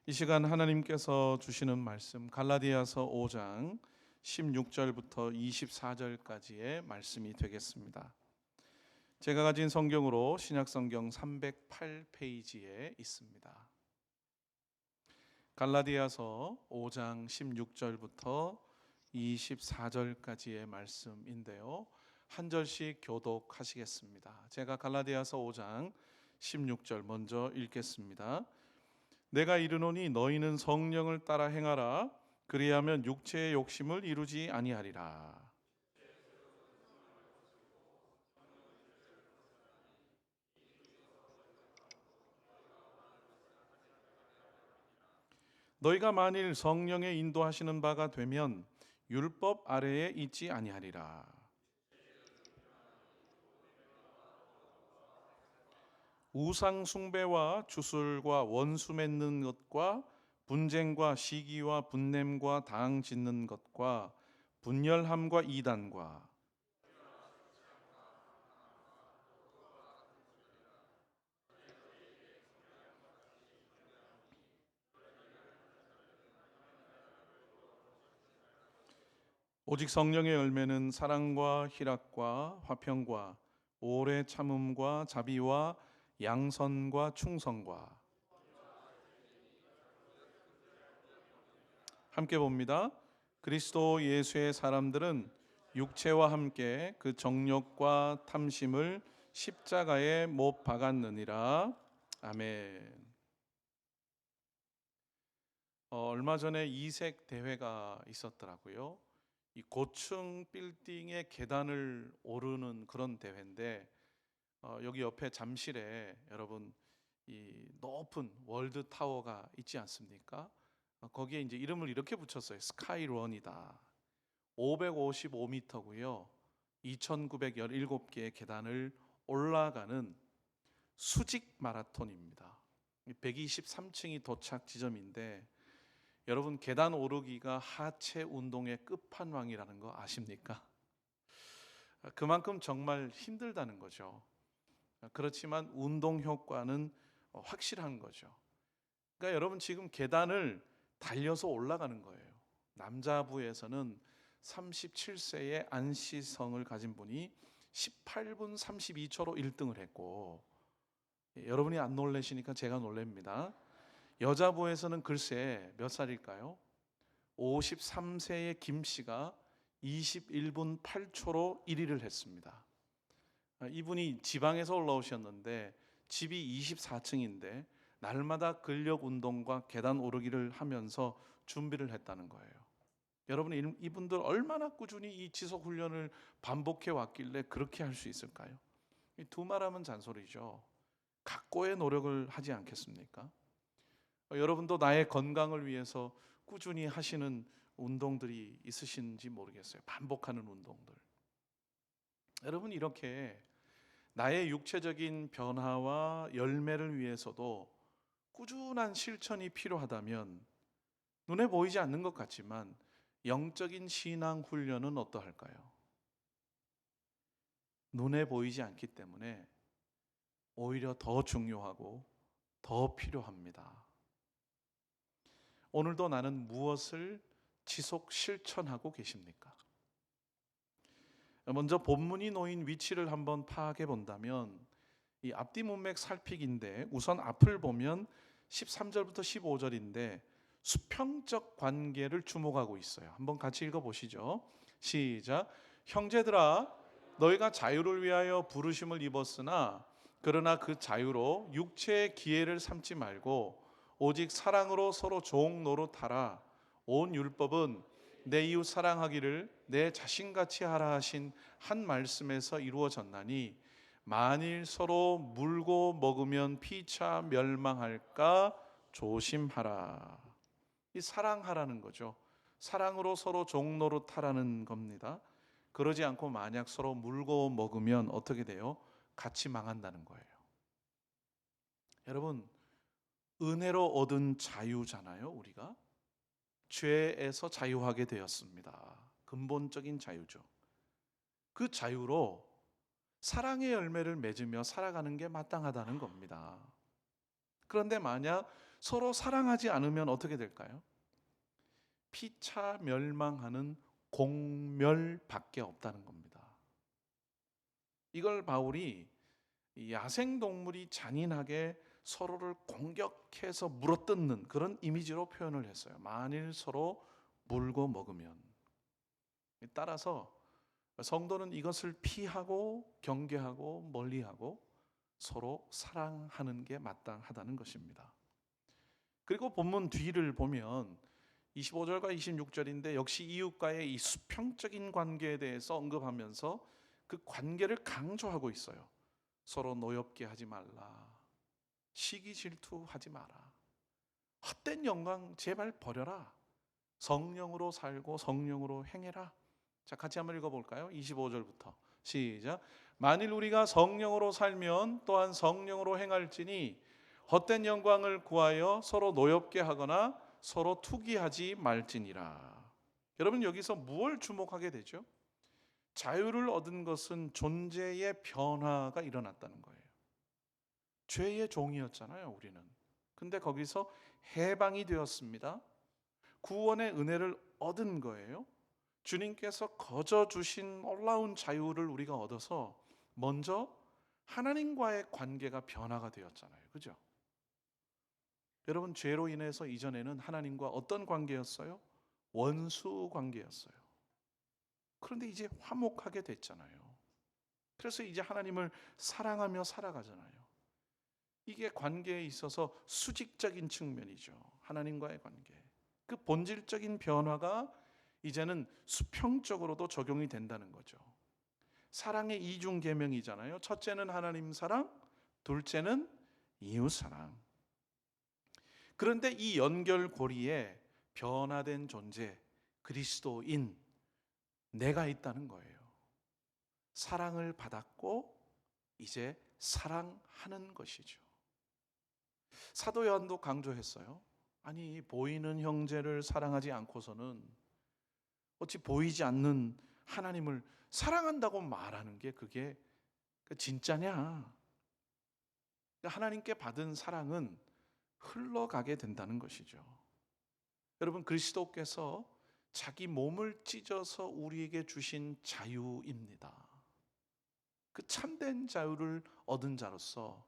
이 시간 하나님께서 주시는 말씀 갈라디아서 5장 16절부터 24절까지의 말씀이 되겠습니다. 제가 가진 성경으로 신약성경 308페이지에 있습니다. 갈라디아서 5장 16절부터 24절까지의 말씀인데요. 한 절씩 교독하시겠습니다. 제가 갈라디아서 5장 16절 먼저 읽겠습니다. 내가 이르노니 너희는 성령을 따라 행하라. 그리하면 육체의 욕심을 이루지 아니하리라. 너희가 만일 성령의 인도하시는 바가 되면 율법 아래에 있지 아니하리라. 우상 숭배와 주술과 원수 맺는 것과 분쟁과 시기와 분냄과 당 짓는 것과 분열함과 이단과 오직 성령의 열매는 사랑과 희락과 화평과 오래 참음과 자비와 양선과 충성과 함께 봅니다. 그리스도 예수의 사람들은 육체와 함께 그 정욕과 탐심을 십자가에 못 박았느니라. 아멘. 얼마 전에 이색 대회가 있었더라고요. 이 고층 빌딩의 계단을 오르는 그런 대회인데 여기 옆에 잠실에 여러분 이 높은 월드 타워가 있지 않습니까? 거기에 이제 이름을 이렇게 붙였어요. 스카이런이다. 555m고요. 2,917개의 계단을 올라가는 수직 마라톤입니다. 123층이 도착 지점인데 여러분 계단 오르기가 하체 운동의 끝판왕이라는 거 아십니까? 그만큼 정말 힘들다는 거죠. 그렇지만 운동 효과는 확실한 거죠. 그러니까 여러분 지금 계단을 달려서 올라가는 거예요. 남자부에서는 37세의 안시성을 가진 분이 18분 32초로 1등을 했고, 여러분이 안 놀라시니까 제가 놀랍니다. 여자부에서는 글쎄 몇 살일까요? 53세의 김 씨가 21분 8초로 1위를 했습니다. 이분이 지방에서 올라오셨는데 집이 24층인데 날마다 근력 운동과 계단 오르기를 하면서 준비를 했다는 거예요. 여러분 이분들 얼마나 꾸준히 이 지속 훈련을 반복해 왔길래 그렇게 할 수 있을까요? 두 말하면 잔소리죠. 각고의 노력을 하지 않겠습니까? 여러분도 나의 건강을 위해서 꾸준히 하시는 운동들이 있으신지 모르겠어요. 반복하는 운동들. 여러분 이렇게 나의 육체적인 변화와 열매를 위해서도 꾸준한 실천이 필요하다면 눈에 보이지 않는 것 같지만 영적인 신앙 훈련은 어떠할까요? 눈에 보이지 않기 때문에 오히려 더 중요하고 더 필요합니다. 오늘도 나는 무엇을 지속 실천하고 계십니까? 먼저 본문이 놓인 위치를 한번 파악해 본다면 이 앞뒤 문맥 살피기인데 우선 앞을 보면 13절부터 15절인데 수평적 관계를 주목하고 있어요. 한번 같이 읽어보시죠. 시작. 형제들아 너희가 자유를 위하여 부르심을 입었으나 그러나 그 자유로 육체의 기회를 삼지 말고 오직 사랑으로 서로 종 노릇하라. 온 율법은 내 이웃 사랑하기를 내 자신같이 하라 하신 한 말씀에서 이루어졌나니 만일 서로 물고 먹으면 피차 멸망할까 조심하라. 이 사랑하라는 거죠. 사랑으로 서로 종 노릇하라는 겁니다. 그러지 않고 만약 서로 물고 먹으면 어떻게 돼요? 같이 망한다는 거예요. 여러분 은혜로 얻은 자유잖아요. 우리가 죄에서 자유하게 되었습니다. 근본적인 자유죠. 그 자유로 사랑의 열매를 맺으며 살아가는 게 마땅하다는 겁니다. 그런데 만약 서로 사랑하지 않으면 어떻게 될까요? 피차 멸망하는 공멸밖에 없다는 겁니다. 이걸 바울이 야생동물이 잔인하게 서로를 공격해서 물어뜯는 그런 이미지로 표현을 했어요. 만일 서로 물고 먹으면. 따라서 성도는 이것을 피하고 경계하고 멀리하고 서로 사랑하는 게 마땅하다는 것입니다. 그리고 본문 뒤를 보면 25절과 26절인데 역시 이웃과의 이 수평적인 관계에 대해서 언급하면서 그 관계를 강조하고 있어요. 서로 노엽게 하지 말라. 시기 질투하지 마라. 헛된 영광 제발 버려라. 성령으로 살고 성령으로 행해라. 자, 같이 한번 읽어볼까요? 25절부터 시작. 만일 우리가 성령으로 살면 또한 성령으로 행할지니 헛된 영광을 구하여 서로 노엽게 하거나 서로 투기하지 말지니라. 여러분 여기서 무엇을 주목하게 되죠? 자유를 얻은 것은 존재의 변화가 일어났다는 거예요. 죄의 종이었잖아요, 우리는. 근데 거기서 해방이 되었습니다. 구원의 은혜를 얻은 거예요. 주님께서 거저 주신 놀라운 자유를 우리가 얻어서 먼저 하나님과의 관계가 변화가 되었잖아요. 그죠? 여러분 죄로 인해서 이전에는 하나님과 어떤 관계였어요? 원수 관계였어요. 그런데 이제 화목하게 됐잖아요. 그래서 이제 하나님을 사랑하며 살아가잖아요. 이게 관계에 있어서 수직적인 측면이죠. 하나님과의 관계. 그 본질적인 변화가 이제는 수평적으로도 적용이 된다는 거죠. 사랑의 이중 계명이잖아요. 첫째는 하나님 사랑, 둘째는 이웃 사랑. 그런데 이 연결고리에 변화된 존재, 그리스도인 내가 있다는 거예요. 사랑을 받았고 이제 사랑하는 것이죠. 사도 요한도 강조했어요. 아니 보이는 형제를 사랑하지 않고서는 어찌 보이지 않는 하나님을 사랑한다고 말하는 게 그게 진짜냐? 하나님께 받은 사랑은 흘러가게 된다는 것이죠. 여러분 그리스도께서 자기 몸을 찢어서 우리에게 주신 자유입니다. 그 참된 자유를 얻은 자로서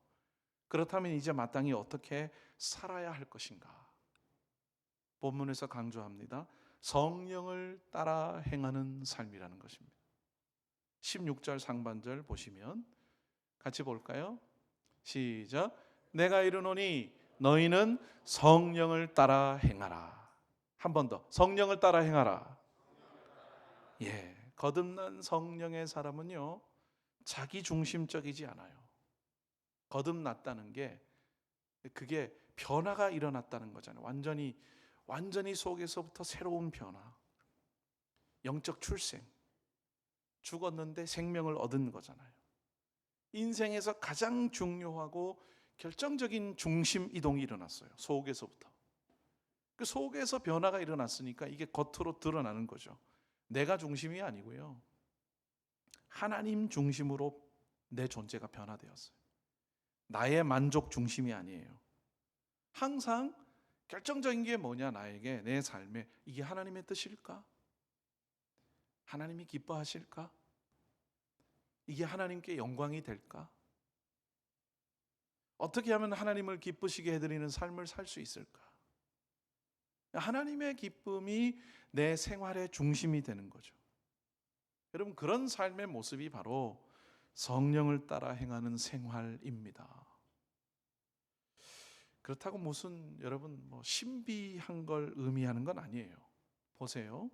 그렇다면 이제 마땅히 어떻게 살아야 할 것인가? 본문에서 강조합니다. 성령을 따라 행하는 삶이라는 것입니다. 16절 상반절 보시면 같이 볼까요? 시작. 내가 이르노니 너희는 성령을 따라 행하라. 한 번 더. 성령을 따라 행하라. 예, 거듭난 성령의 사람은요 자기 중심적이지 않아요. 거듭났다는 게 그게 변화가 일어났다는 거잖아요. 완전히 속에서부터 새로운 변화. 영적 출생. 죽었는데 생명을 얻은 거잖아요. 인생에서 가장 중요하고 결정적인 중심 이동이 일어났어요. 속에서부터. 그 속에서 변화가 일어났으니까 이게 겉으로 드러나는 거죠. 내가 중심이 아니고요. 하나님 중심으로 내 존재가 변화되었어요. 나의 만족 중심이 아니에요. 항상 결정적인 게 뭐냐, 나에게 내 삶에 이게 하나님의 뜻일까? 하나님이 기뻐하실까? 이게 하나님께 영광이 될까? 어떻게 하면 하나님을 기쁘시게 해드리는 삶을 살 수 있을까? 하나님의 기쁨이 내 생활의 중심이 되는 거죠. 여러분 그런 삶의 모습이 바로 성령을 따라 행하는 생활입니다. 그렇다고 무슨 여러분 신비한 걸 의미하는 건 아니에요. 보세요.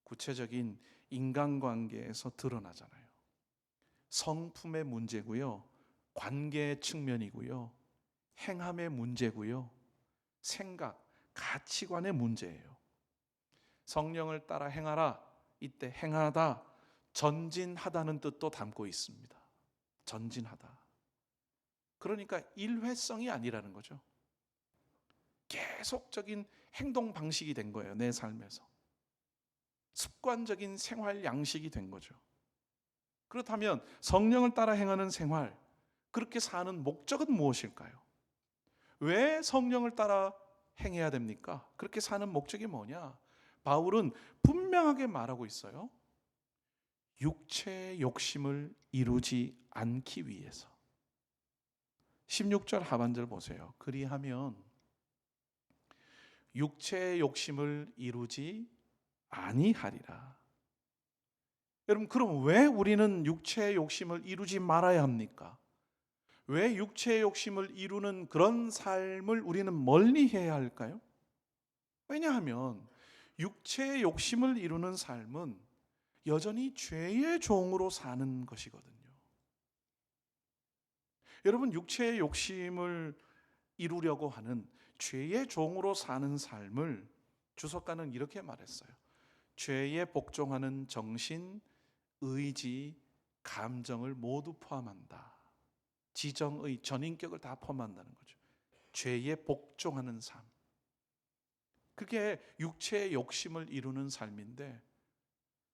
구체적인 인간관계에서 드러나잖아요. 성품의 문제고요. 관계의 측면이고요. 행함의 문제고요. 생각, 가치관의 문제예요. 성령을 따라 행하라. 이때 행하다, 전진하다는 뜻도 담고 있습니다. 전진하다. 그러니까 일회성이 아니라는 거죠. 계속적인 행동 방식이 된 거예요. 내 삶에서. 습관적인 생활 양식이 된 거죠. 그렇다면 성령을 따라 행하는 생활, 그렇게 사는 목적은 무엇일까요? 왜 성령을 따라 행해야 됩니까? 그렇게 사는 목적이 뭐냐? 바울은 분명하게 말하고 있어요. 육체의 욕심을 이루지 않기 위해서. 16절 하반절 보세요. 그리하면 육체의 욕심을 이루지 아니하리라. 여러분, 그럼 왜 우리는 육체의 욕심을 이루지 말아야 합니까? 왜 육체의 욕심을 이루는 그런 삶을 우리는 멀리 해야 할까요? 왜냐하면 육체의 욕심을 이루는 삶은 여전히 죄의 종으로 사는 것이거든요. 여러분, 육체의 욕심을 이루려고 하는 죄의 종으로 사는 삶을 주석가는 이렇게 말했어요. 죄에 복종하는 정신, 의지, 감정을 모두 포함한다. 지정의 전인격을 다 포함한다는 거죠. 죄에 복종하는 삶. 그게 육체의 욕심을 이루는 삶인데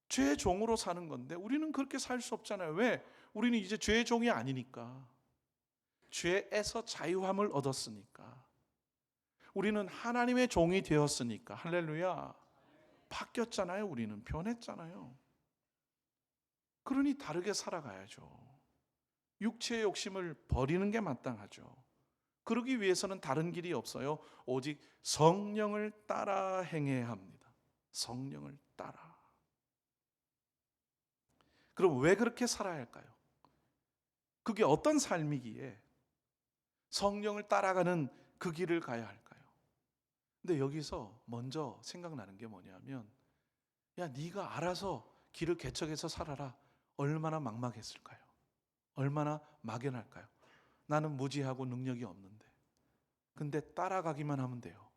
죄의 종으로 사는 건데 우리는 그렇게 살 수 없잖아요. 왜? 우리는 이제 죄의 종이 아니니까. 죄에서 자유함을 얻었으니까. 우리는 하나님의 종이 되었으니까. 할렐루야. 바뀌었잖아요. 우리는 변했잖아요. 그러니 다르게 살아가야죠. 육체의 욕심을 버리는 게 마땅하죠. 그러기 위해서는 다른 길이 없어요. 오직 성령을 따라 행해야 합니다. 성령을 따라. 그럼 왜 그렇게 살아야 할까요? 그게 어떤 삶이기에 성령을 따라가는 그 길을 가야 할까요? 근데 여기서 먼저 생각나는 게 뭐냐면, 야, 네가 알아서 길을 개척해서 살아라. 얼마나 막막했을까요? 얼마나 막연할까요? 나는 무지하고 능력이 없는데. 근데 따라가기만 하면 돼요.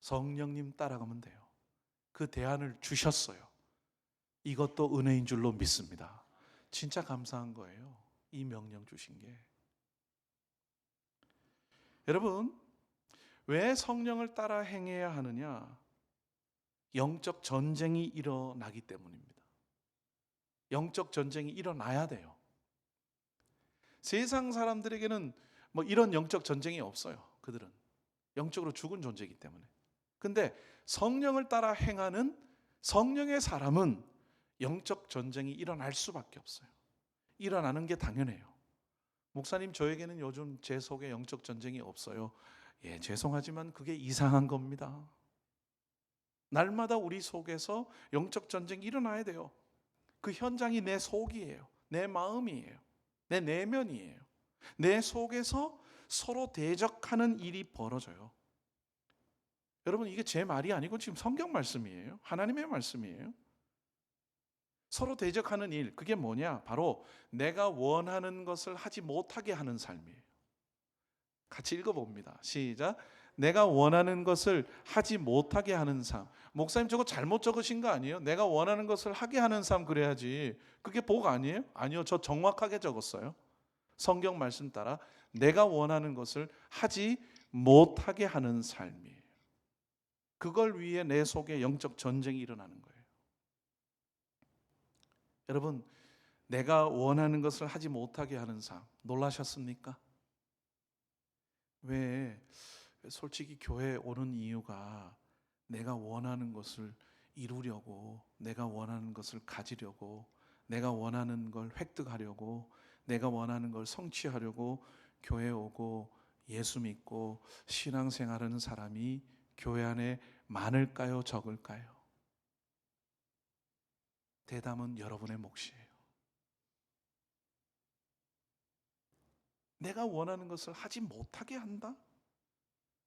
성령님 따라가면 돼요. 그 대안을 주셨어요. 이것도 은혜인 줄로 믿습니다. 진짜 감사한 거예요. 이 명령 주신 게. 여러분, 왜 성령을 따라 행해야 하느냐? 영적 전쟁이 일어나기 때문입니다. 영적 전쟁이 일어나야 돼요. 세상 사람들에게는 뭐 이런 영적 전쟁이 없어요. 그들은 영적으로 죽은 존재이기 때문에. 근데 성령을 따라 행하는 성령의 사람은 영적 전쟁이 일어날 수밖에 없어요. 일어나는 게 당연해요. 목사님, 저에게는 요즘 제 속에 영적 전쟁이 없어요. 예, 죄송하지만 그게 이상한 겁니다. 날마다 우리 속에서 영적 전쟁이 일어나야 돼요. 그 현장이 내 속이에요. 내 마음이에요. 내 내면이에요. 내 속에서 서로 대적하는 일이 벌어져요. 여러분, 이게 제 말이 아니고 지금 성경 말씀이에요. 하나님의 말씀이에요. 서로 대적하는 일, 그게 뭐냐? 바로 내가 원하는 것을 하지 못하게 하는 삶이에요. 같이 읽어봅니다. 시작. 내가 원하는 것을 하지 못하게 하는 삶. 목사님, 저거 잘못 적으신 거 아니에요? 내가 원하는 것을 하게 하는 삶 그래야지. 그게 복 아니에요? 아니요, 저 정확하게 적었어요. 성경 말씀 따라 내가 원하는 것을 하지 못하게 하는 삶이에요. 그걸 위해 내 속에 영적 전쟁이 일어나는 거예요. 여러분, 내가 원하는 것을 하지 못하게 하는 삶, 놀라셨습니까? 왜 솔직히 교회에 오는 이유가 내가 원하는 것을 이루려고, 내가 원하는 것을 가지려고, 내가 원하는 걸 획득하려고, 내가 원하는 걸 성취하려고 교회에 오고 예수 믿고 신앙생활하는 사람이 교회 안에 많을까요? 적을까요? 대답은 여러분의 몫이에요. 내가 원하는 것을 하지 못하게 한다?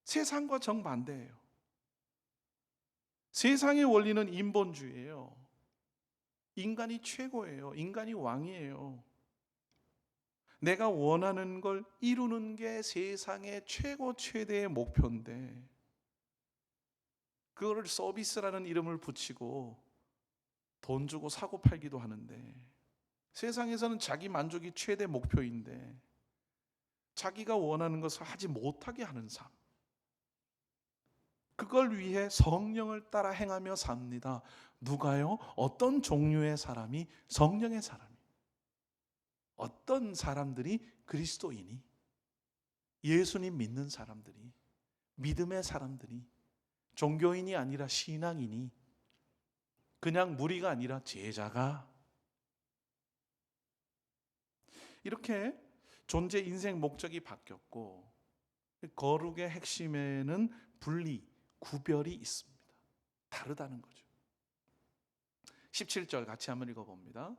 세상과 정반대예요. 세상의 원리는 인본주의예요. 인간이 최고예요. 인간이 왕이에요. 내가 원하는 걸 이루는 게 세상의 최고 최대의 목표인데 그거를 서비스라는 이름을 붙이고 돈 주고 사고 팔기도 하는데 세상에서는 자기 만족이 최대 목표인데 자기가 원하는 것을 하지 못하게 하는 삶, 그걸 위해 성령을 따라 행하며 삽니다. 누가요? 어떤 종류의 사람이? 성령의 사람이. 어떤 사람들이? 그리스도인이, 예수님 믿는 사람들이, 믿음의 사람들이, 종교인이 아니라 신앙인이, 그냥 무리가 아니라 제자가, 이렇게 존재 인생 목적이 바뀌었고, 거룩의 핵심에는 분리, 구별이 있습니다. 다르다는 거죠. 17절 같이 한번 읽어봅니다.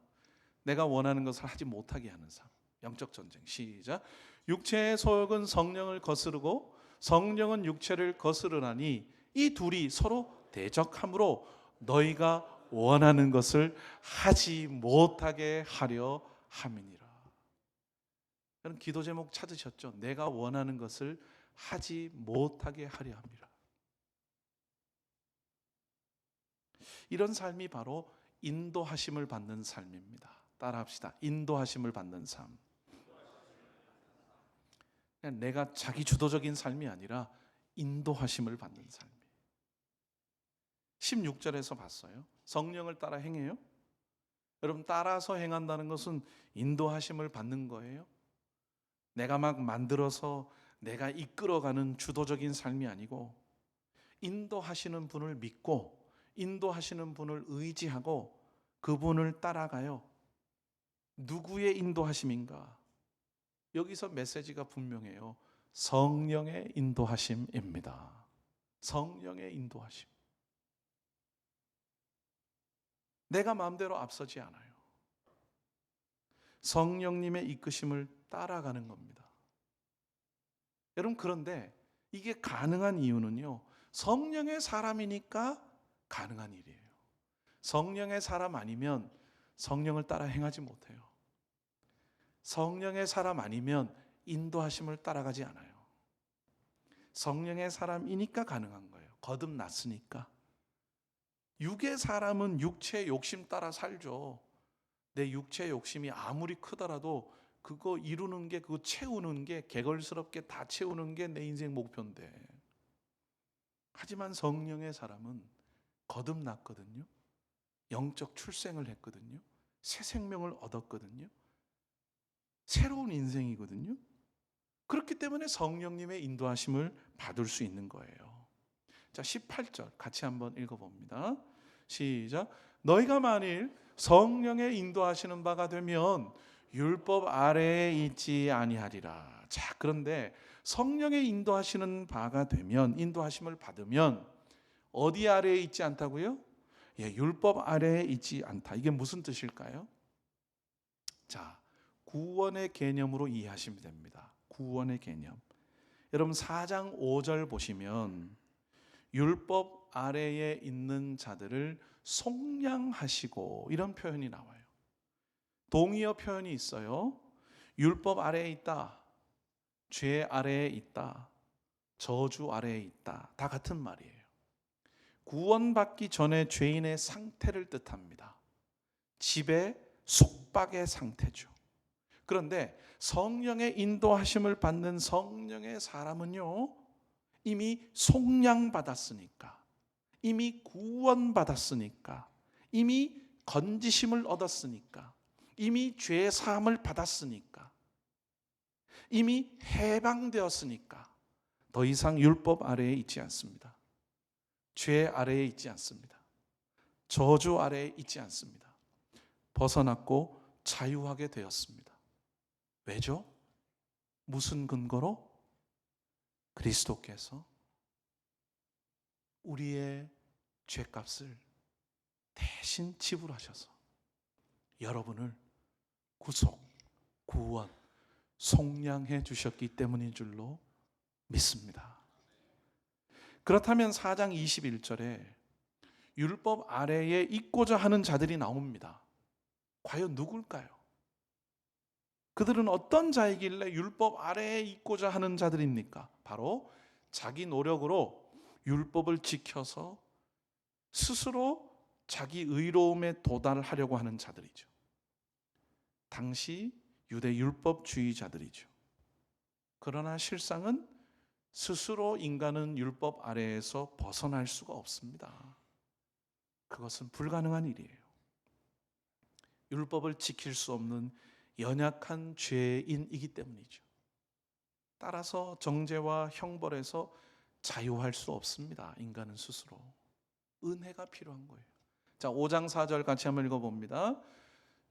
내가 원하는 것을 하지 못하게 하는 삶. 영적 전쟁. 시작. 육체의 소욕은 성령을 거스르고 성령은 육체를 거스르나니 이 둘이 서로 대적함으로 너희가 원하는 것을 하지 못하게 하려 함이니라. 여러분 기도 제목 찾으셨죠? 내가 원하는 것을 하지 못하게 하려 함이라. 이런 삶이 바로 인도하심을 받는 삶입니다. 따라합시다. 인도하심을 받는 삶. 그냥 내가 자기 주도적인 삶이 아니라 인도하심을 받는 삶이에요. 16절에서 봤어요. 성령을 따라 행해요. 여러분 따라서 행한다는 것은 인도하심을 받는 거예요. 내가 막 만들어서 내가 이끌어가는 주도적인 삶이 아니고 인도하시는 분을 믿고 인도하시는 분을 의지하고 그분을 따라가요. 누구의 인도하심인가? 여기서 메시지가 분명해요. 성령의 인도하심입니다. 성령의 인도하심. 내가 마음대로 앞서지 않아요. 성령님의 이끄심을 따라가는 겁니다. 여러분 그런데 이게 가능한 이유는요. 성령의 사람이니까 가능한 일이에요. 성령의 사람 아니면 성령을 따라 행하지 못해요. 성령의 사람 아니면 인도하심을 따라가지 않아요. 성령의 사람이니까 가능한 거예요. 거듭났으니까. 육의 사람은 육체의 욕심 따라 살죠. 내 육체의 욕심이 아무리 크더라도 그거 이루는 게, 그거 채우는 게, 개걸스럽게 다 채우는 게 내 인생 목표인데. 하지만 성령의 사람은 거듭났거든요. 영적 출생을 했거든요. 새 생명을 얻었거든요. 새로운 인생이거든요. 그렇기 때문에 성령님의 인도하심을 받을 수 있는 거예요. 자, 18절 같이 한번 읽어봅니다. 시작. 너희가 만일 성령의 인도하시는 바가 되면 율법 아래에 있지 아니하리라. 자, 그런데 성령의 인도하시는 바가 되면, 인도하심을 받으면 어디 아래에 있지 않다고요? 예, 율법 아래에 있지 않다. 이게 무슨 뜻일까요? 자, 구원의 개념으로 이해하시면 됩니다. 구원의 개념. 여러분 4장 5절 보시면 율법 아래에 있는 자들을 속량하시고 이런 표현이 나와요. 동의어 표현이 있어요. 율법 아래에 있다. 죄 아래에 있다. 저주 아래에 있다. 다 같은 말이에요. 구원받기 전에 죄인의 상태를 뜻합니다. 지배, 속박의 상태죠. 그런데 성령의 인도하심을 받는 성령의 사람은요, 이미 속량받았으니까, 이미 구원받았으니까, 이미 건지심을 얻었으니까, 이미 죄 사함을 받았으니까, 이미 해방되었으니까 더 이상 율법 아래에 있지 않습니다. 죄 아래에 있지 않습니다. 저주 아래에 있지 않습니다. 벗어났고 자유하게 되었습니다. 왜죠? 무슨 근거로? 그리스도께서 우리의 죄값을 대신 지불하셔서 여러분을 구속, 구원, 속량해 주셨기 때문인 줄로 믿습니다. 그렇다면 4장 21절에 율법 아래에 있고자 하는 자들이 나옵니다. 과연 누굴까요? 그들은 어떤 자이길래 율법 아래에 있고자 하는 자들입니까? 바로 자기 노력으로 율법을 지켜서 스스로 자기 의로움에 도달하려고 하는 자들이죠. 당시 유대 율법주의자들이죠. 그러나 실상은 스스로 인간은 율법 아래에서 벗어날 수가 없습니다. 그것은 불가능한 일이에요. 율법을 지킬 수 없는 연약한 죄인이기 때문이죠. 따라서 정죄와 형벌에서 자유할 수 없습니다. 인간은 스스로. 은혜가 필요한 거예요. 자, 5장 4절 같이 한번 읽어봅니다.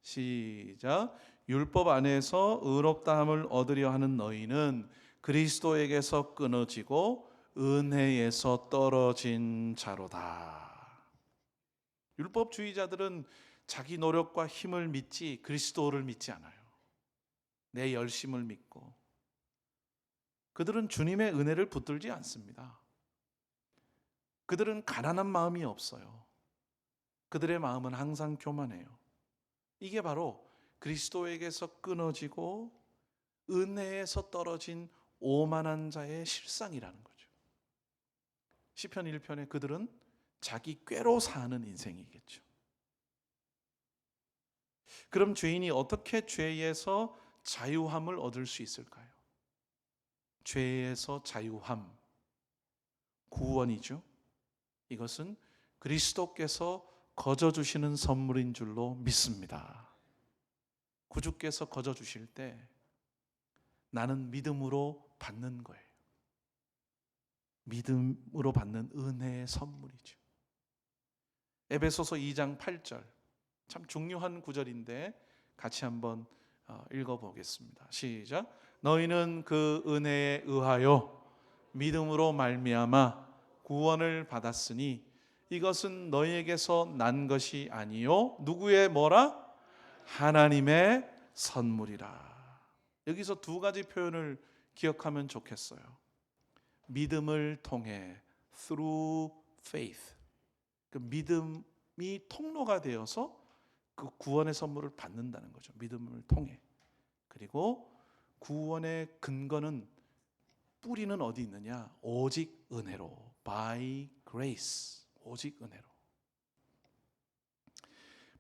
시작. 율법 안에서 의롭다함을 얻으려 하는 너희는 그리스도에게서 끊어지고 은혜에서 떨어진 자로다. 율법주의자들은 자기 노력과 힘을 믿지 그리스도를 믿지 않아요. 내 열심을 믿고. 그들은 주님의 은혜를 붙들지 않습니다. 그들은 가난한 마음이 없어요. 그들의 마음은 항상 교만해요. 이게 바로 그리스도에게서 끊어지고 은혜에서 떨어진 오만한 자의 실상이라는 거죠. 시편 1편에 그들은 자기 꾀로 사는 인생이겠죠. 그럼 죄인이 어떻게 죄에서 자유함을 얻을 수 있을까요? 죄에서 자유함, 구원이죠. 이것은 그리스도께서 거저 주시는 선물인 줄로 믿습니다. 구주께서 거저 주실 때 나는 믿음으로 받는 거예요. 믿음으로 받는 은혜의 선물이죠. 에베소서 2장 8절, 참 중요한 구절인데 같이 한번 읽어보겠습니다. 시작. 너희는 그 은혜에 의하여 믿음으로 말미암아 구원을 받았으니 이것은 너희에게서 난 것이 아니요 누구의 뭐라? 하나님의 선물이라. 여기서 두 가지 표현을 기억하면 좋겠어요. 믿음을 통해, through faith. 그 믿음이 통로가 되어서 그 구원의 선물을 받는다는 거죠. 믿음을 통해. 그리고 구원의 근거는, 뿌리는 어디 있느냐? 오직 은혜로. by grace. 오직 은혜로.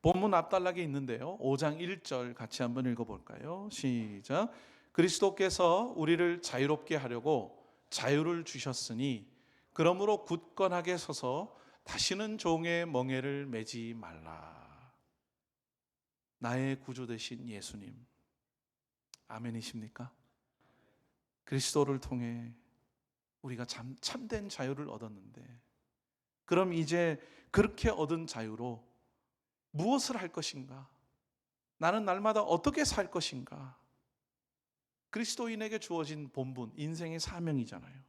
본문 앞단락에 있는데요. 5장 1절 같이 한번 읽어볼까요? 시작. 그리스도께서 우리를 자유롭게 하려고 자유를 주셨으니 그러므로 굳건하게 서서 다시는 종의 멍에를 매지 말라. 나의 구주 되신 예수님, 아멘이십니까? 그리스도를 통해 우리가 참된 자유를 얻었는데, 그럼 이제 그렇게 얻은 자유로 무엇을 할 것인가? 나는 날마다 어떻게 살 것인가? 그리스도인에게 주어진 본분, 인생의 사명이잖아요.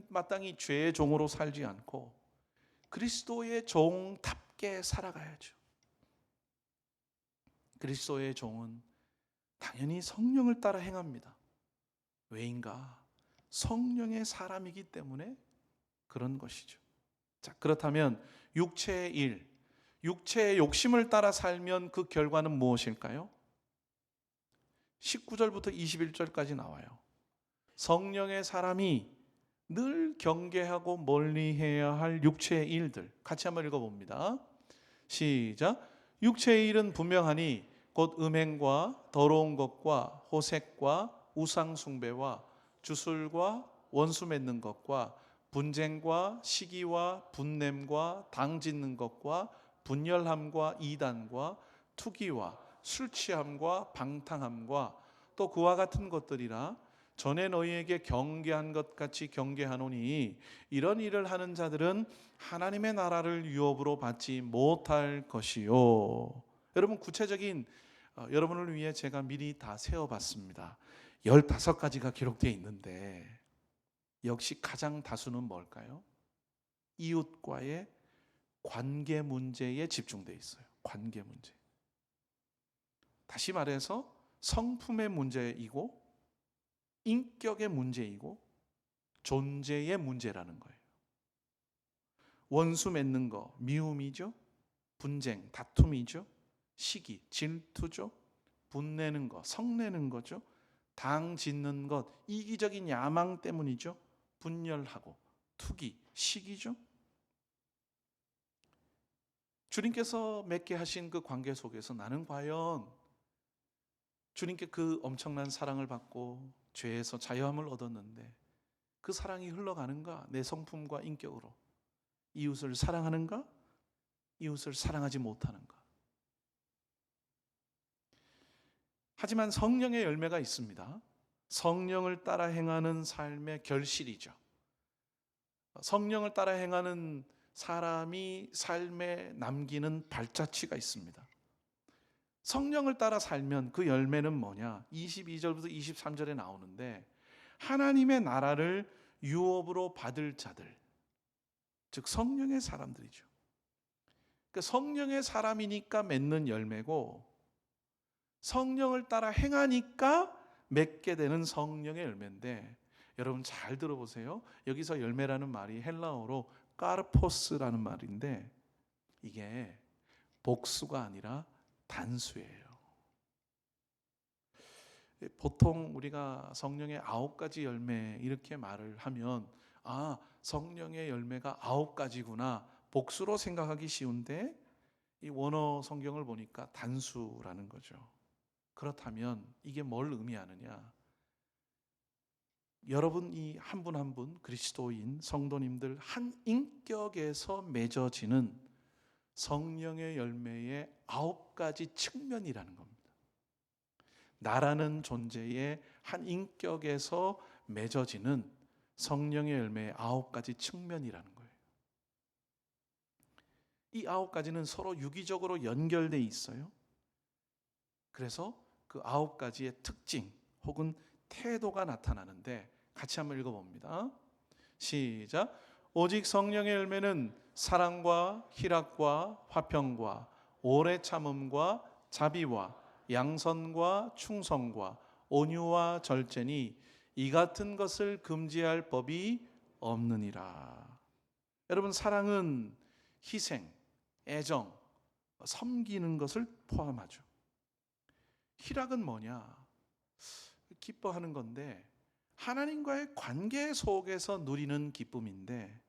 마땅히 죄의 종으로 살지 않고 그리스도의 종답게 살아가야죠. 그리스도의 종은 당연히 성령을 따라 행합니다. 왜인가? 성령의 사람이기 때문에 그런 것이죠. 자, 그렇다면 육체의 일, 육체의 욕심을 따라 살면 그 결과는 무엇일까요? 19절부터 21절까지 나와요. 성령의 사람이 늘 경계하고 멀리해야 할 육체의 일들, 같이 한번 읽어봅니다. 시작. 육체의 일은 분명하니 곧 음행과 더러운 것과 호색과 우상 숭배와 주술과 원수 맺는 것과 분쟁과 시기와 분냄과 당 짓는 것과 분열함과 이단과 투기와 술 취함과 방탕함과 또 그와 같은 것들이라. 전에 너희에게 경계한 것 같이 경계하노니 이런 일을 하는 자들은 하나님의 나라를 유업으로 받지 못할 것이요. 여러분, 구체적인 여러분을 위해 제가 미리 다 세어봤습니다. 15가지가 기록되어 있는데 역시 가장 다수는 뭘까요? 이웃과의 관계 문제에 집중되어 있어요. 관계 문제. 다시 말해서 성품의 문제이고 인격의 문제이고 존재의 문제라는 거예요. 원수 맺는 거 미움이죠. 분쟁, 다툼이죠. 시기, 질투죠. 분내는 거, 성내는 거죠. 당 짓는 것, 이기적인 야망 때문이죠. 분열하고 투기, 시기죠. 주님께서 맺게 하신 그 관계 속에서 나는 과연 주님께 그 엄청난 사랑을 받고 죄에서 자유함을 얻었는데 그 사랑이 흘러가는가? 내 성품과 인격으로 이웃을 사랑하는가? 이웃을 사랑하지 못하는가? 하지만 성령의 열매가 있습니다. 성령을 따라 행하는 삶의 결실이죠. 성령을 따라 행하는 사람이 삶에 남기는 발자취가 있습니다. 성령을 따라 살면 그 열매는 뭐냐? 22절부터 23절에 나오는데 하나님의 나라를 유업으로 받을 자들, 즉 성령의 사람들이죠. 그러니까 성령의 사람이니까 맺는 열매고 성령을 따라 행하니까 맺게 되는 성령의 열매인데, 여러분 잘 들어보세요. 여기서 열매라는 말이 헬라어로 까르포스라는 말인데 이게 복수가 아니라 단수예요. 보통 우리가 성령의 9가지 열매 이렇게 말을 하면 성령의 열매가 9가지구나 복수로 생각하기 쉬운데, 이 원어 성경을 보니까 단수라는 거죠. 그렇다면 이게 뭘 의미하느냐? 여러분 이 한 분 한 분 그리스도인 성도님들 한 인격에서 맺어지는 성령의 열매의 9가지 측면이라는 겁니다. 나라는 존재의 한 인격에서 맺어지는 성령의 열매의 9가지 측면이라는 거예요. 이 9가지는 서로 유기적으로 연결되어 있어요. 그래서 그 9가지의 특징 혹은 태도가 나타나는데 같이 한번 읽어봅니다. 시작. 오직 성령의 열매는 사랑과 희락과 화평과 오래 참음과 자비와 양선과 충성과 온유와 절제니 이 같은 것을 금지할 법이 없느니라. 여러분, 사랑은 희생, 애정, 섬기는 것을 포함하죠. 희락은 뭐냐? 기뻐하는 건데 하나님과의 관계 속에서 누리는 기쁨인데,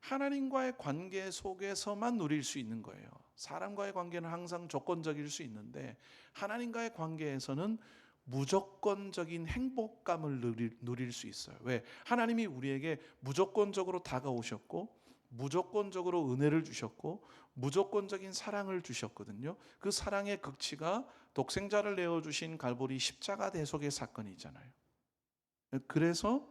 하나님과의 관계 속에서만 누릴 수 있는 거예요. 사람과의 관계는 항상 조건적일 수 있는데 하나님과의 관계에서는 무조건적인 행복감을 누릴 수 있어요. 왜? 하나님이 우리에게 무조건적으로 다가오셨고 무조건적으로 은혜를 주셨고 무조건적인 사랑을 주셨거든요. 그 사랑의 극치가 독생자를 내어주신 갈보리 십자가 대속의 사건이잖아요. 그래서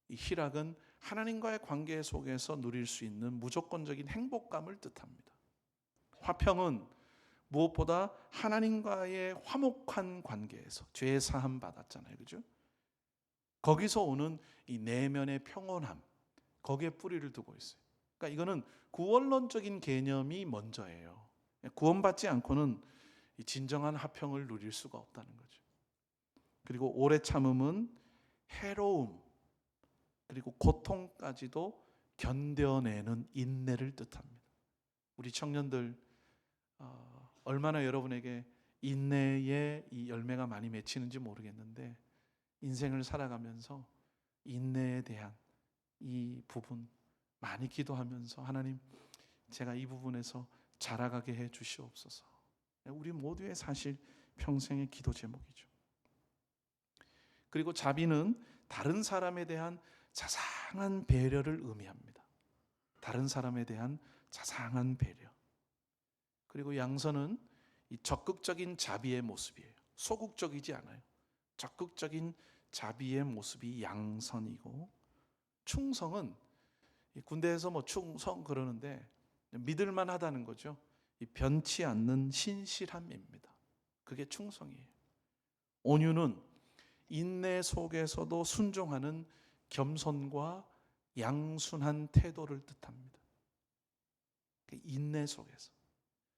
이 희락은 하나님과의 관계 속에서 누릴 수 있는 무조건적인 행복감을 뜻합니다. 화평은 무엇보다 하나님과의 화목한 관계에서 죄 사함 받았잖아요. 그죠? 거기서 오는 이 내면의 평온함, 거기에 뿌리를 두고 있어요. 그러니까 이거는 구원론적인 개념이 먼저예요. 구원받지 않고는 이 진정한 화평을 누릴 수가 없다는 거죠. 그리고 오래 참음은 해로움 그리고 고통까지도 견뎌내는 인내를 뜻합니다. 우리 청년들 얼마나 여러분에게 인내의 이 열매가 많이 맺히는지 모르겠는데, 인생을 살아가면서 인내에 대한 이 부분 많이 기도하면서 하나님, 제가 이 부분에서 자라가게 해 주시옵소서. 우리 모두의 사실 평생의 기도 제목이죠. 그리고 자비는 다른 사람에 대한 자상한 배려를 의미합니다. 다른 사람에 대한 자상한 배려. 그리고 양선은 이 적극적인 자비의 모습이에요. 소극적이지 않아요. 적극적인 자비의 모습이 양선이고, 충성은 군대에서 뭐 충성 그러는데 믿을만 하다는 거죠. 이 변치 않는 신실함입니다. 그게 충성이에요. 온유는 인내 속에서도 순종하는 겸손과 양순한 태도를 뜻합니다. 인내 속에서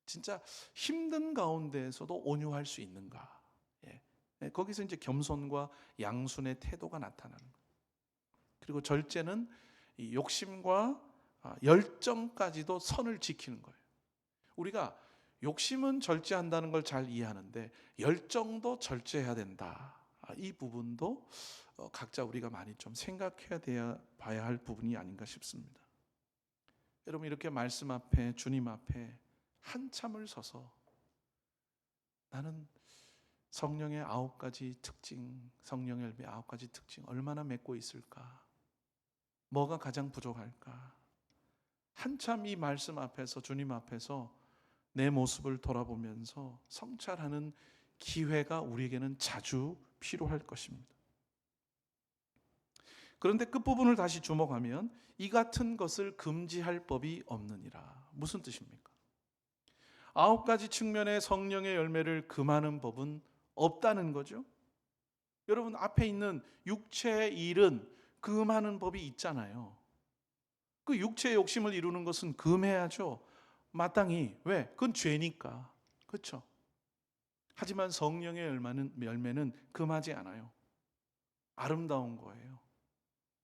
진짜 힘든 가운데에서도 온유할 수 있는가? 거기서 이제 겸손과 양순의 태도가 나타나는 거예요. 그리고 절제는 이 욕심과 열정까지도 선을 지키는 거예요. 우리가 욕심은 절제한다는 걸 잘 이해하는데 열정도 절제해야 된다. 이 부분도 각자 우리가 많이 좀 생각해야 봐야 할 부분이 아닌가 싶습니다. 여러분, 이렇게 말씀 앞에 주님 앞에 한참을 서서 나는 성령의 9가지 특징, 성령의 열매 9가지 특징 얼마나 맺고 있을까? 뭐가 가장 부족할까? 한참 이 말씀 앞에서, 주님 앞에서 내 모습을 돌아보면서 성찰하는 기회가 우리에게는 자주 필요할 것입니다. 그런데 끝부분을 다시 주목하면 이 같은 것을 금지할 법이 없느니라. 무슨 뜻입니까? 9가지 측면의 성령의 열매를 금하는 법은 없다는 거죠. 여러분, 앞에 있는 육체의 일은 금하는 법이 있잖아요. 그 육체의 욕심을 이루는 것은 금해야죠. 마땅히. 왜? 그건 죄니까. 그렇죠? 하지만 성령의 열매는 금하지 않아요. 아름다운 거예요.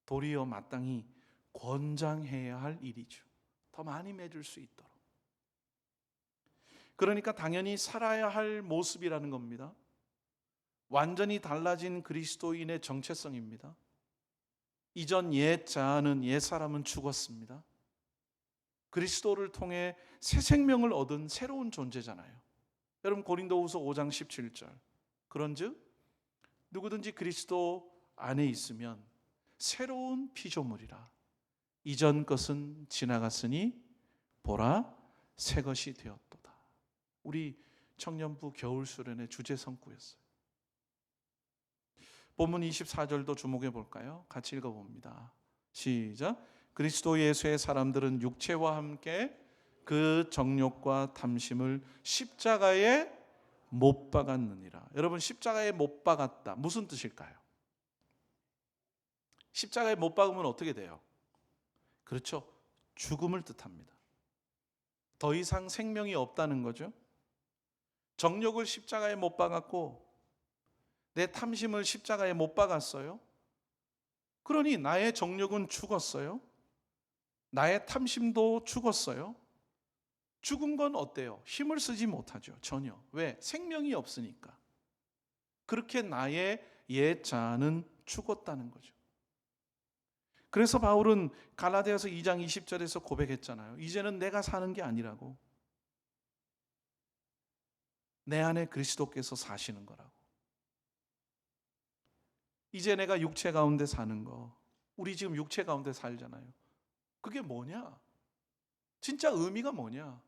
도리어 마땅히 권장해야 할 일이죠. 더 많이 맺을 수 있도록. 그러니까 당연히 살아야 할 모습이라는 겁니다. 완전히 달라진 그리스도인의 정체성입니다. 이전 옛 자아는, 옛 사람은 죽었습니다. 그리스도를 통해 새 생명을 얻은 새로운 존재잖아요. 여러분, 고린도후서 5장 17절. 그런즉 누구든지 그리스도 안에 있으면 새로운 피조물이라. 이전 것은 지나갔으니 보라 새 것이 되었도다. 우리 청년부 겨울 수련의 주제 성구였어요. 본문 24절도 주목해 볼까요? 같이 읽어봅니다. 시작. 그리스도 예수의 사람들은 육체와 함께 그 정욕과 탐심을 십자가에 못 박았느니라. 여러분, 십자가에 못 박았다. 무슨 뜻일까요? 십자가에 못 박으면 어떻게 돼요? 그렇죠. 죽음을 뜻합니다. 더 이상 생명이 없다는 거죠. 정욕을 십자가에 못 박았고 내 탐심을 십자가에 못 박았어요. 그러니 나의 정욕은 죽었어요. 나의 탐심도 죽었어요. 죽은 건 어때요? 힘을 쓰지 못하죠. 전혀. 왜? 생명이 없으니까. 그렇게 나의 옛 자아는 죽었다는 거죠. 그래서 바울은 갈라디아서 2장 20절에서 고백했잖아요. 이제는 내가 사는 게 아니라고. 내 안에 그리스도께서 사시는 거라고. 이제 내가 육체 가운데 사는 거. 우리 지금 육체 가운데 살잖아요. 그게 뭐냐? 진짜 의미가 뭐냐?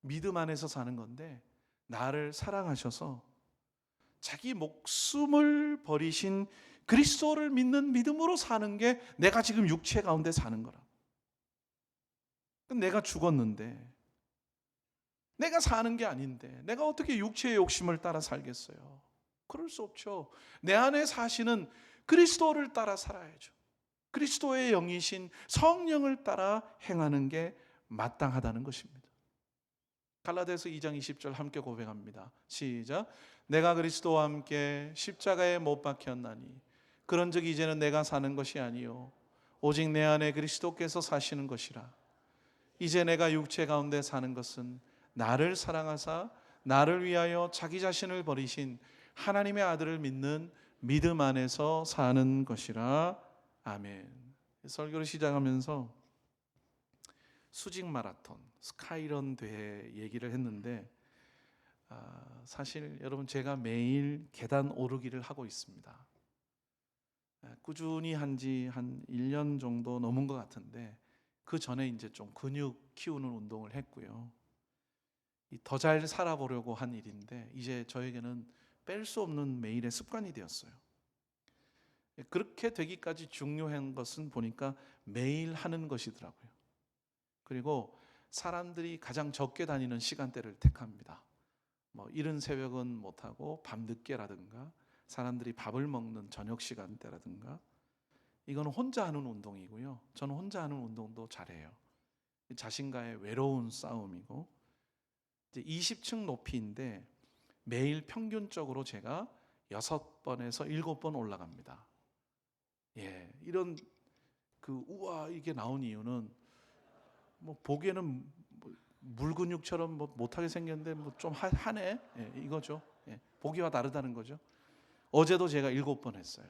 믿음 안에서 사는 건데 나를 사랑하셔서 자기 목숨을 버리신 그리스도를 믿는 믿음으로 사는 게 내가 지금 육체 가운데 사는 거라. 내가 죽었는데 내가 사는 게 아닌데 내가 어떻게 육체의 욕심을 따라 살겠어요? 그럴 수 없죠. 내 안에 사시는 그리스도를 따라 살아야죠. 그리스도의 영이신 성령을 따라 행하는 게 마땅하다는 것입니다. 갈라디아서 2장 20절 함께 고백합니다. 시작. 내가 그리스도와 함께 십자가에 못 박혔나니 그런즉 이제는 내가 사는 것이 아니요 오직 내 안에 그리스도께서 사시는 것이라. 이제 내가 육체 가운데 사는 것은 나를 사랑하사 나를 위하여 자기 자신을 버리신 하나님의 아들을 믿는 믿음 안에서 사는 것이라. 아멘. 설교를 시작하면서 수직 마라톤, 스카이런 대회 얘기를 했는데 사실 여러분 제가 매일 계단 오르기를 하고 있습니다. 꾸준히 한지 한 1년 정도 넘은 것 같은데 그 전에 이제 좀 근육 키우는 운동을 했고요. 더 잘 살아보려고 한 일인데 이제 저에게는 뺄 수 없는 매일의 습관이 되었어요. 그렇게 되기까지 중요한 것은 보니까 매일 하는 것이더라고요. 그리고 사람들이 가장 적게 다니는 시간대를 택합니다. 이른 새벽은 못하고 밤늦게라든가 사람들이 밥을 먹는 저녁 시간대라든가. 이건 혼자 하는 운동이고요. 저는 혼자 하는 운동도 잘해요. 자신과의 외로운 싸움이고 이제 20층 높이인데 매일 평균적으로 제가 6번에서 7번 올라갑니다. 이런 우와 이게 나온 이유는 보기에는 물근육처럼 못하게 생겼는데 좀 하네 이거죠. 보기와 다르다는 거죠. 어제도 제가 7번 했어요.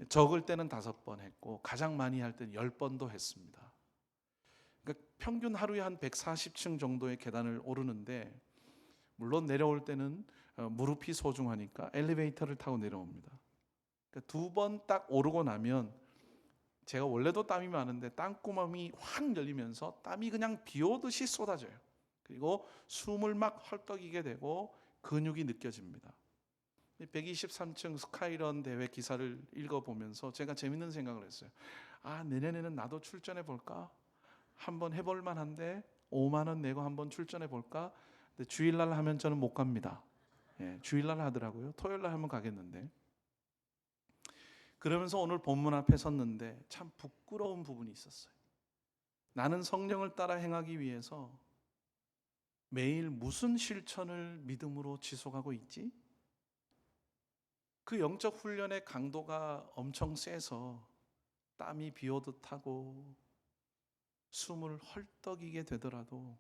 적을 때는 5번 했고 가장 많이 할 때는 10번도 했습니다. 그러니까 평균 하루에 한 140층 정도의 계단을 오르는데 물론 내려올 때는 무릎이 소중하니까 엘리베이터를 타고 내려옵니다. 그러니까 2번 딱 오르고 나면 제가 원래도 땀이 많은데 땀구멍이 확 열리면서 땀이 그냥 비 오듯이 쏟아져요. 그리고 숨을 막 헐떡이게 되고 근육이 느껴집니다. 123층 스카이런 대회 기사를 읽어보면서 제가 재밌는 생각을 했어요. 아, 내년에는 나도 출전해 볼까? 한번 해볼 만한데 5만 원 내고 한번 출전해 볼까? 근데 주일날 하면 저는 못 갑니다. 예, 주일날 하더라고요. 토요일날 하면 가겠는데. 그러면서 오늘 본문 앞에 섰는데 참 부끄러운 부분이 있었어요. 나는 성령을 따라 행하기 위해서 매일 무슨 실천을 믿음으로 지속하고 있지? 그 영적 훈련의 강도가 엄청 세서 땀이 비 오듯 하고 숨을 헐떡이게 되더라도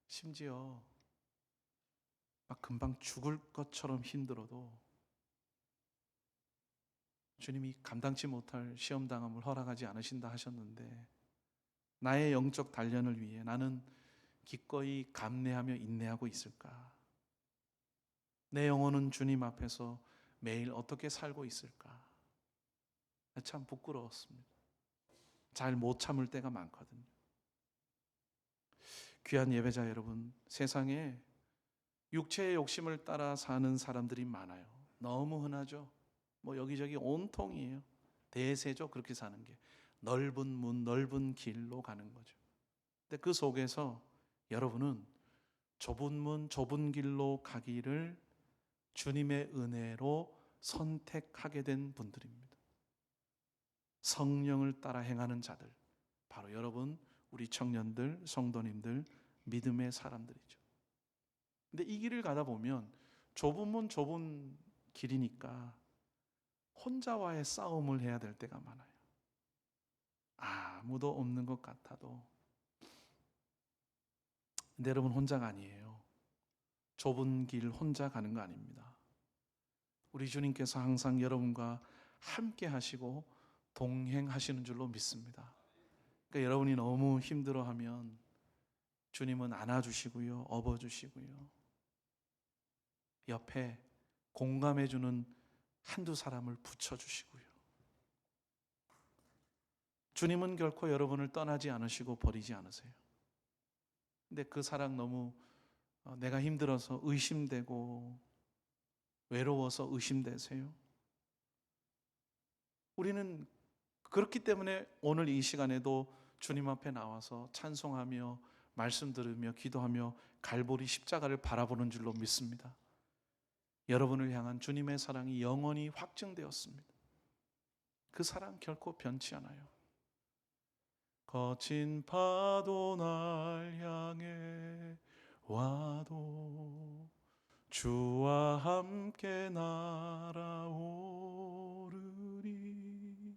심지어 막 금방 죽을 것처럼 힘들어도 주님이 감당치 못할 시험당함을 허락하지 않으신다 하셨는데 나의 영적 단련을 위해 나는 기꺼이 감내하며 인내하고 있을까? 내 영혼은 주님 앞에서 매일 어떻게 살고 있을까? 참 부끄러웠습니다. 잘 못 참을 때가 많거든요. 귀한 예배자 여러분, 세상에 육체의 욕심을 따라 사는 사람들이 많아요. 너무 흔하죠. 뭐 여기저기 온통이에요. 대세죠. 그렇게 사는 게 넓은 문, 넓은 길로 가는 거죠. 근데 그 속에서 여러분은 좁은 문, 좁은 길로 가기를 주님의 은혜로 선택하게 된 분들입니다. 성령을 따라 행하는 자들, 바로 여러분, 우리 청년들, 성도님들, 믿음의 사람들이죠. 근데 이 길을 가다 보면 좁은 문, 좁은 길이니까 혼자와의 싸움을 해야 될 때가 많아요. 아무도 없는 것 같아도. 근데 여러분, 혼자가 아니에요. 좁은 길 혼자 가는 거 아닙니다. 우리 주님께서 항상 여러분과 함께 하시고 동행하시는 줄로 믿습니다. 그러니까 여러분이 너무 힘들어하면 주님은 안아주시고요, 업어주시고요, 옆에 공감해주는 한두 사람을 붙여주시고요. 주님은 결코 여러분을 떠나지 않으시고 버리지 않으세요. 근데 그 사랑 너무 내가 힘들어서 의심되고 외로워서 의심되세요? 우리는 그렇기 때문에 오늘 이 시간에도 주님 앞에 나와서 찬송하며 말씀 들으며 기도하며 갈보리 십자가를 바라보는 줄로 믿습니다. 여러분을 향한 주님의 사랑이 영원히 확증되었습니다. 그 사랑 결코 변치 않아요. 거친 파도 날 향해 와도 주와 함께 날아오르리.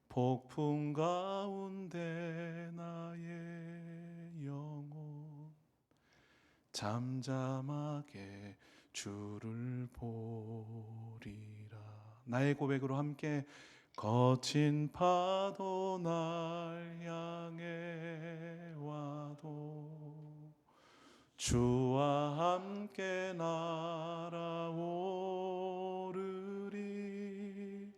폭풍 가운데 나의 영혼 잠잠하게 주를 보리라. 나의 고백으로 함께 거친 파도 날 향해 와도 주와 함께 날아오르리.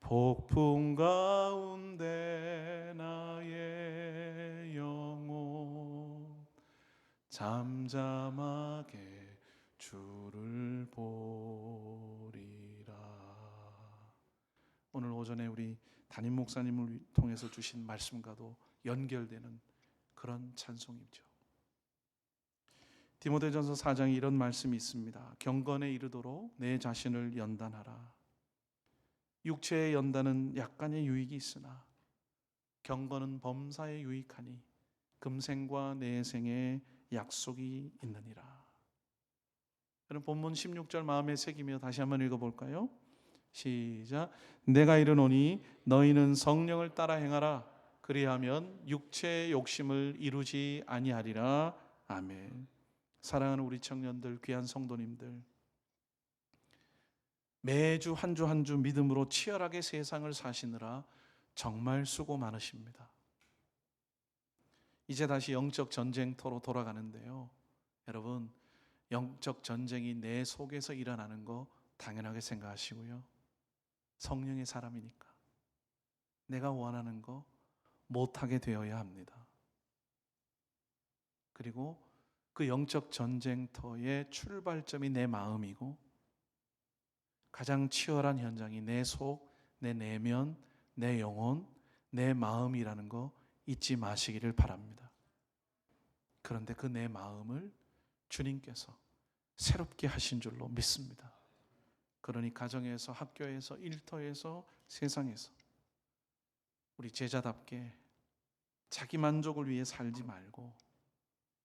폭풍 가운데 나의 영혼 잠잠하게 주를 보리라. 오늘 오전에 우리 담임 목사님을 통해서 주신 말씀과도 연결되는 그런 찬송이죠. 디모데전서 4장에 이런 말씀이 있습니다. 경건에 이르도록 내 자신을 연단하라. 육체의 연단은 약간의 유익이 있으나 경건은 범사에 유익하니 금생과 내생에 약속이 있느니라. 여러분, 본문 16절 마음에 새기며 다시 한번 읽어볼까요? 시작. 내가 이르노니 너희는 성령을 따라 행하라. 그리하면 육체의 욕심을 이루지 아니하리라. 아멘. 사랑하는 우리 청년들, 귀한 성도님들, 매주 한 주 한 주 믿음으로 치열하게 세상을 사시느라 정말 수고 많으십니다. 이제 다시 영적 전쟁터로 돌아가는데요. 여러분, 영적 전쟁이 내 속에서 일어나는 거 당연하게 생각하시고요. 성령의 사람이니까 내가 원하는 거 못하게 되어야 합니다. 그리고 그 영적 전쟁터의 출발점이 내 마음이고 가장 치열한 현장이 내 속, 내 내면, 내 영혼, 내 마음이라는 거 잊지 마시기를 바랍니다. 그런데 그 내 마음을 주님께서 새롭게 하신 줄로 믿습니다. 그러니 가정에서, 학교에서, 일터에서, 세상에서 우리 제자답게 자기 만족을 위해 살지 말고,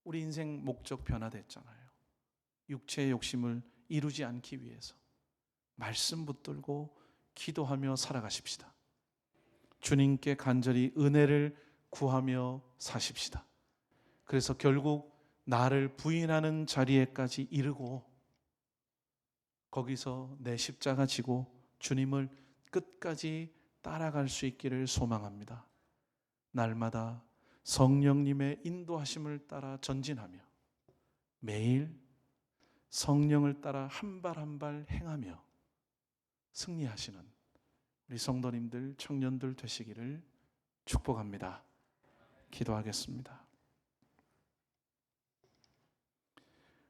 우리 인생 목적 변화됐잖아요. 육체의 욕심을 이루지 않기 위해서 말씀 붙들고 기도하며 살아가십시다. 주님께 간절히 은혜를 구하며 사십시다. 그래서 결국 나를 부인하는 자리에까지 이르고 거기서 내 십자가 지고 주님을 끝까지 따라갈 수 있기를 소망합니다. 날마다 성령님의 인도하심을 따라 전진하며 매일 성령을 따라 한 발 한 발 행하며 승리하시는 우리 성도님들, 청년들 되시기를 축복합니다. 기도하겠습니다.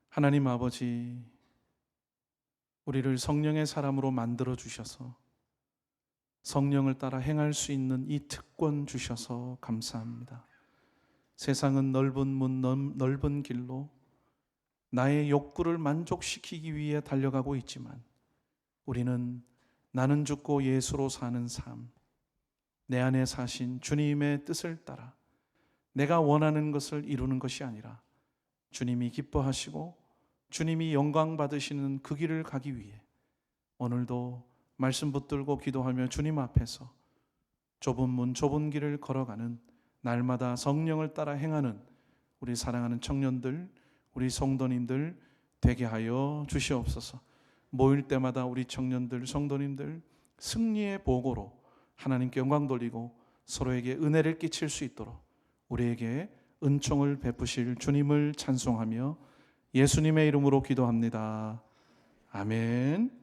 하나님 아버지, 우리를 성령의 사람으로 만들어 주셔서 성령을 따라 행할 수 있는 이 특권 주셔서 감사합니다. 세상은 넓은 문, 넓은 길로 나의 욕구를 만족시키기 위해 달려가고 있지만 우리는 나는 죽고 예수로 사는 삶, 내 안에 사신 주님의 뜻을 따라 내가 원하는 것을 이루는 것이 아니라 주님이 기뻐하시고 주님이 영광 받으시는 그 길을 가기 위해 오늘도 말씀 붙들고 기도하며 주님 앞에서 좁은 문, 좁은 길을 걸어가는, 날마다 성령을 따라 행하는 우리 사랑하는 청년들, 우리 성도님들 되게 하여 주시옵소서. 모일 때마다 우리 청년들, 성도님들 승리의 보고로 하나님께 영광 돌리고 서로에게 은혜를 끼칠 수 있도록 우리에게 은총을 베푸실 주님을 찬송하며 예수님의 이름으로 기도합니다. 아멘.